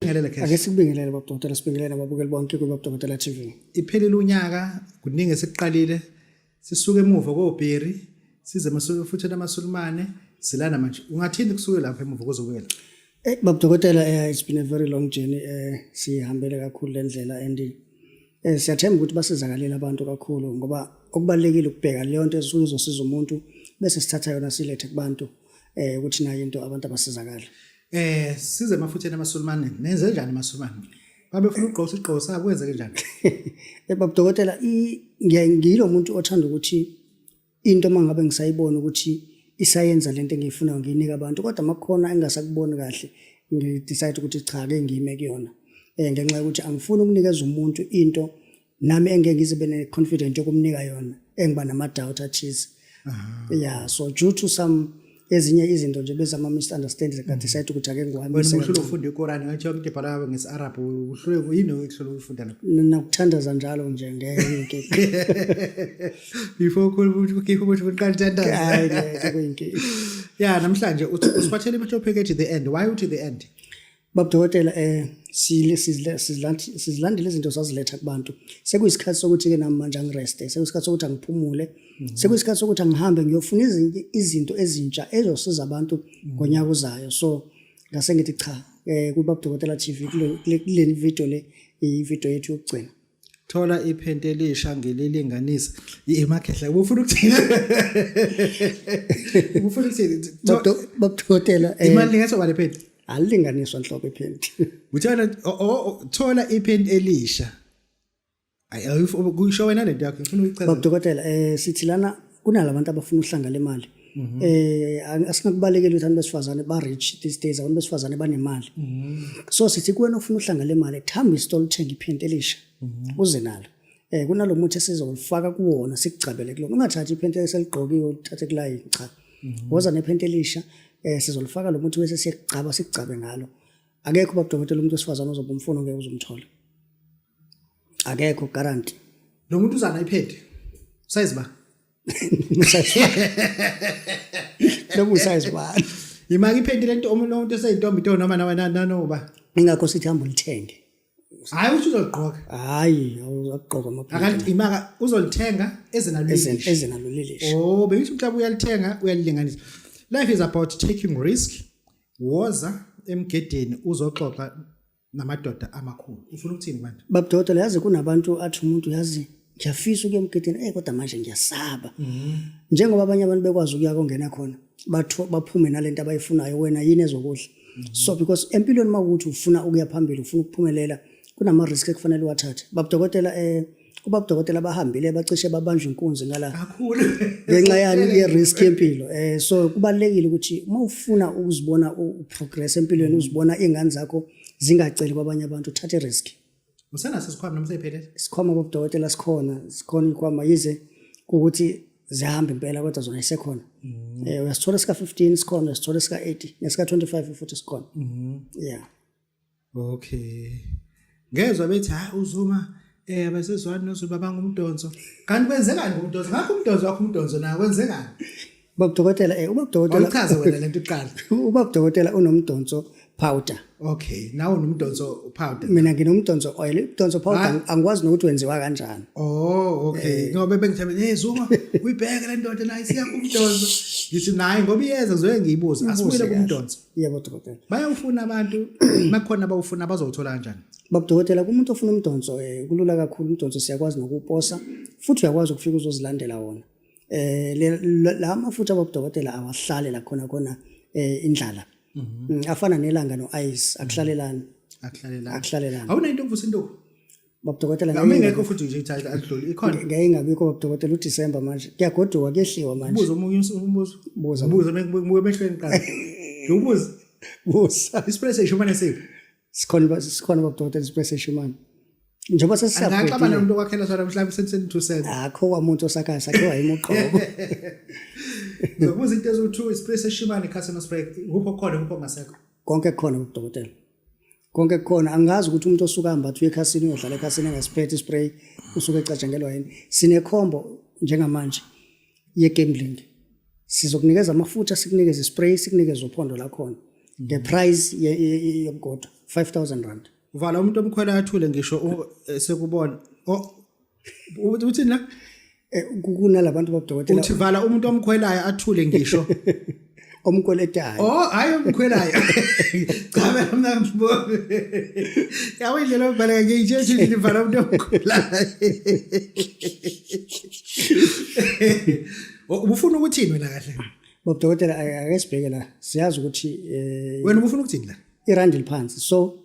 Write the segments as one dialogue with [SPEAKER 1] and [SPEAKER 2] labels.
[SPEAKER 1] sikubingelele Cash.
[SPEAKER 2] Ake sikubingelele babudokotela, sibingelele ababukeli bonke kuBabudokotela TV.
[SPEAKER 1] Iphelile unyaka kuningi esiqalile sisuke emuva koBheri size masuke futhi namaSulumane silana manje. Ungathini kusuke lapha emuva kozobuyela?
[SPEAKER 2] Babudokotela, it's been a very long journey. Sihambele kakhulu lendlela and siyathemba ukuthi basizakalela abantu kakhulu ngoba okubalekile ukubheka leyo nto esuke izosiza umuntu bese sithatha yona silethe kubantu ukuthi nayo into abantu abasizakala.
[SPEAKER 1] Size mafuthi namaSulumane nenze njani amaSulumane? Babefuna ugqosa igqoso sabo kwenze kanjani?
[SPEAKER 2] Babudokotela ngiyilo muntu othanda ukuthi into mangabe ngisayibona ukuthi isayenza lento engiyifunayo ngiyinika abantu kodwa makukhona engasakuboni kahle ngidecide ukuthi cha ake ngiyime kuyona. Ngenxa ukuthi angifuni ukunikeza umuntu into nami engeke ngizibe ne confident yokumnika yona engiba nama doubt athize. Yeah, so due to some ezinye izinto nje bezama misunderstandings I decide ukuthi ake ngiwami.
[SPEAKER 1] Wena uhlule ufunda iQuran ngathi yonke ibhala ngesiArab uhlule yini ukuhlule ufunda lapho?
[SPEAKER 2] Nakuthandaza njalo nje ngeke.
[SPEAKER 1] Before ukukhipa ukuthi uqalithanda.
[SPEAKER 2] Hayi kuyinki.
[SPEAKER 1] Yeah, namhlanje usiphathele i-topic at the end. Why uthi the end?
[SPEAKER 2] Babudokotela sizilandile izinto saziletha kubantu. Sekuyisikhathi sokuthi ke nami manje angirest. Sekuyisikhathi sokuthi angiphumule. Sekuyisikhathi sokuthi angihambe ngiyofuna izinto ezintsha ezosiza abantu ngonyaka ozayo. So ngase ngithi cha kuBabudokotela TV kule video le i-video yethu yokugcina.
[SPEAKER 1] Thola iphente elisha ngelilinganisa iMakhehla ubufuna ukuthini? Ubufuna ukuthini?
[SPEAKER 2] Babudokotela
[SPEAKER 1] imali lingaso bale phente
[SPEAKER 2] alilinganiswa nhlobo iphente.
[SPEAKER 1] Uthona thola iphente elisha. Kusho wena lento yakho ngifuna ukuchaza.
[SPEAKER 2] Babudokotela sithi lana kunalabantu abafuna uhlanga lemali. Asingakubalekela ukuthi abantu besifazane ba rich these days, abantu besifazane banemali. So sithi kuwena ufuna uhlanga lemali thamba isitolo uthenga iphente elisha uze nalo. Kunalomuthi esizolifaka kuwona sikugcabele kulona. Ungathathi iphente eseligqokiwe uthathe kulayini cha. Woza nephente elisha sizolifaka lo muthi bese sikugcabe ngalo. Akekho babudokotela umuntu wesifazane ozoba umfuno ngeke uzomthola. Akekho guarantee.
[SPEAKER 1] Lo muntu uzana iphente. Size ba?
[SPEAKER 2] Lo size ba?
[SPEAKER 1] Imaki iphente lento umuntu eseyintombi into noma nanoba.
[SPEAKER 2] Ingakho sithi hamba ulithenge.
[SPEAKER 1] Hayi uthi uzogqoka.
[SPEAKER 2] Hayi awuzogqoka amaphepha.
[SPEAKER 1] Akanti imaka uzolithenga ezenalulile.
[SPEAKER 2] Ezenalulile.
[SPEAKER 1] Oh, bengithi mhlawumbe uyalithenga uyalilinganisa. Life is about taking risk. Woza emgedeni uzoxoxa namadoda amakhulu. Ufuna ukuthini manje?
[SPEAKER 2] Babudokotela yazi kunabantu athi umuntu yazi ngiyafisa ukuya emgedeni kodwa manje ngiyasaba. Njengoba abanye abantu bekwazi ukuya kongena khona baphume nalento abayifunayo wena yini ezokudla. So because empilweni mawukuthi ufuna ukuya phambili ufuna ukuphumelela kunama risk ekufanele uwathathe. Babudokotela kuBabudokotela bahambile bacishe babanjwe inkunzi ngala
[SPEAKER 1] kakhulu
[SPEAKER 2] ngenxa yani ye risk empilo. So kubalekile ukuthi mawufuna ukuzibona uprogress empilweni uzibona ingane zakho zingaceli kwabanye abantu uthathe risk.
[SPEAKER 1] Usena sesikhwama noma seyiphelele?
[SPEAKER 2] Isikhwama babudokotela sikhona ikhwama yize ukuthi zihamba impela kodwa zona isekhona. Uyasithola sika 15 sikhona, uyasithola sika 80 nesika 25 futhi sikhona. Yeah.
[SPEAKER 1] Okay. Ngezwe bethi uzuma abasezwani nozuba bangumdonso. Kanti kwenzekani ngumdonso? Ngakho umdonso wakho umdonso na kwenzekani?
[SPEAKER 2] Babudokotela uBabudokotela
[SPEAKER 1] uchaza wena lento iqala.
[SPEAKER 2] uBabudokotela unomdonso powder.
[SPEAKER 1] Okay, nawo unomdonso powder.
[SPEAKER 2] Mina nginomdonso oil. Umdonso powder angikwazi nokuthi wenziwa kanjani.
[SPEAKER 1] Oh, okay. Ngoba bengithamela Zuma uyibheka le ndoda nayo siya kumdonso. Ngithi nayi ngoba iyeza ngizoke ngiyibuza. Asibuyele kumdonso.
[SPEAKER 2] Yebo dokotela.
[SPEAKER 1] Bayawufuna abantu makukhona abawufuna bazowuthola kanjani?
[SPEAKER 2] Babudokotela kumuntu ofuna umdonso kulula kakhulu umdonso siyakwazi nokuposa futhi uyakwazi ukufika uzozilandela wona. La mafutha babudokotela awahlale la khona indlala. Afana nelanga no ice akuhlalelana. Awuna into ovusa into? Babudokotela
[SPEAKER 1] nami ngeke futhi nje ithatha adluli ikhona.
[SPEAKER 2] Ngeke ngabikho babudokotela uDecember manje. Kuyagoduka kuyehliwa manje.
[SPEAKER 1] Buza omunye umbuzo. Buza mekubuye emehlweni qala. Ubuza. Buza. Ispress eshumane siphi?
[SPEAKER 2] Sikhona babudokotela ispress eshumane. Njengoba sesisaphethe.
[SPEAKER 1] Ngaqabana umuntu okwakhela sona mhlawumbe sentu sense.
[SPEAKER 2] Akho kwamuntu osakha sakhiwa imuqobo.
[SPEAKER 1] Ngokuza into ezo2 ispress eshumane customer spray kupho khona kupho ngasekho.
[SPEAKER 2] Konke khona babudokotela. Konke khona angazi ukuthi umuntu osuka hamba athi ekhasini uyodlala ekhasini engasiphethe spray usuke ecatshangelwa yini. Sine combo njengamanje ye gambling. Sizokunikeza amafutha sikunikeze spray sikunikeze uphondo la khona. the price yomgodo 5,000 rand.
[SPEAKER 1] Uvala umuntu omkhwela athule ngisho sekubona. Uthi na?
[SPEAKER 2] Kunalabantu babudokotela
[SPEAKER 1] Uthi vala umuntu omkhwelayo athule ngisho.
[SPEAKER 2] omkweletayo.
[SPEAKER 1] Hayi omkhwelayo. Cha mina ngibona. Yawe indlela obhala ngiyitshe nje vala umuntu omkhwelayo. Ubufuna ukuthini wena kahle?
[SPEAKER 2] Babudokotela ake sibheke la. Siyazi ukuthi
[SPEAKER 1] Wena ubufuna ukuthini la?
[SPEAKER 2] irandi liphansi. So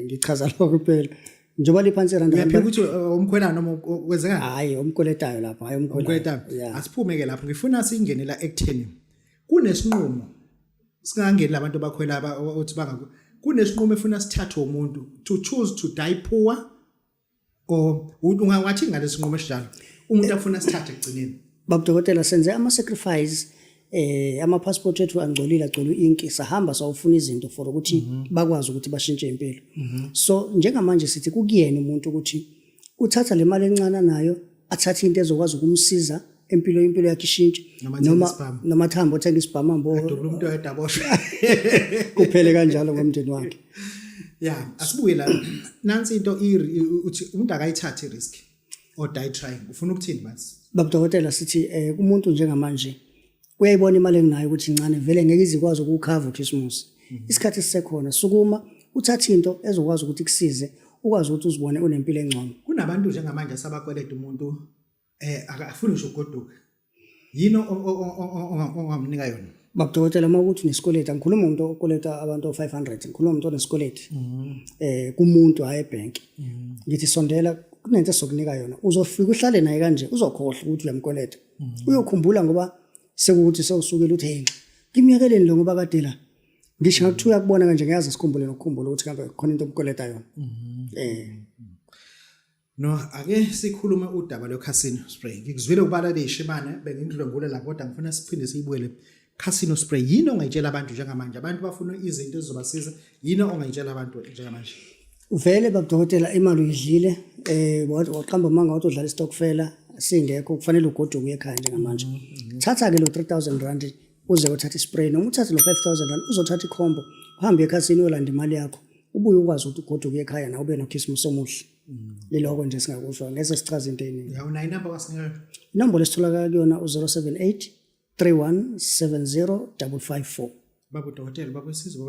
[SPEAKER 2] ngichaza lokho kuphela. Njengoba liphansi irandi.
[SPEAKER 1] Uyaphika ukuthi umkhwelana noma wenzeka?
[SPEAKER 2] Hayi omkweletayo lapha, hayi
[SPEAKER 1] Umkhwelana.
[SPEAKER 2] Yeah.
[SPEAKER 1] Asiphume ke lapho ngifuna singene la ekutheni. Kunesinqumo singangeni labantu abakhwela uthi banga kunesinqumo efuna sithathe umuntu to choose to die poor or ungawathi ngalesinqumo esinjalo umuntu afuna sithathe egcineni.
[SPEAKER 2] Babudokotela senze ama-sacrifice ama-passport ethu angcolile agcwele inki sahamba sawufuna izinto for ukuthi bakwazi ukuthi bashintshe impilo. So njengamanje sithi kukuyena umuntu ukuthi uthatha le mali encane nayo athathe into ezokwazi ukumsiza impilo yakhe ishintshe noma thambo othenga isibhama mbo
[SPEAKER 1] Umuntu oyedaboshwa.
[SPEAKER 2] kuphele kanjalo ngomndeni wakhe.
[SPEAKER 1] Yeah, asibuye la nansi into uthi umuntu akayithathe risk or die trying. Ufuna ukuthini manje?
[SPEAKER 2] Babudokotela sithi kumuntu njengamanje uyayibona imali enginayo ukuthi incane vele ngeke izikwazi ukukhava uChristmas. Isikhathi sisekhona sukuma uthatha into ezokwazi ukuthi kusize ukwazi ukuthi uzibone unempilo engcono.
[SPEAKER 1] Kunabantu njengamanje sabakweleta umuntu akafuni nje ugoduka. Yino ongamnika yona.
[SPEAKER 2] Babudokotela mawukuthi unesikoleti angikhuluma umuntu okoleta abantu 500 ngikhuluma umuntu onesikoleti kumuntu hayi ebank. Ngithi sondela kunento sokunika yona uzofika uhlale naye kanje uzokhohlwa ukuthi uyamkoleta. Uyokhumbula ngoba sekuthi sewusukela uthi hey ngimiyekeleni lo ngoba kade la ngisho ngathi uyakubona kanje ngiyazi isikhumbule nokukhumbula ukuthi kambe khona into obukoleta yona.
[SPEAKER 1] No, ake sikhulume udaba lwe-casino spray. Ngikuzwile ukubala leshimane bengindlongule la kodwa ngifuna siphinde siyibuyele. Casino spray yini ongayitshela abantu njengamanje? Abantu bafuna izinto ezizobasiza. Yini ongayitshela abantu njengamanje?
[SPEAKER 2] Vele babudokotela imali uyidlile waqamba manga wathi udlala istokfela singekho kufanele ugoduke ekhaya njengamanje. Thatha ke lo 3,000 rand uze uthatha ispray noma uthathe lo 5,000 rand uzothatha ikhombo uhambe ekhasini uyolanda imali yakho ubuye ukwazi ukuthi ugoduke ekhaya na ube noChristmas omuhle. Leloko nje singakusho ngeke sichaze into eningi.
[SPEAKER 1] Ya una inamba wasinika.
[SPEAKER 2] Inombolo lesitholakala kuyona u078 3170 554.
[SPEAKER 1] Babudokotela bakwesizo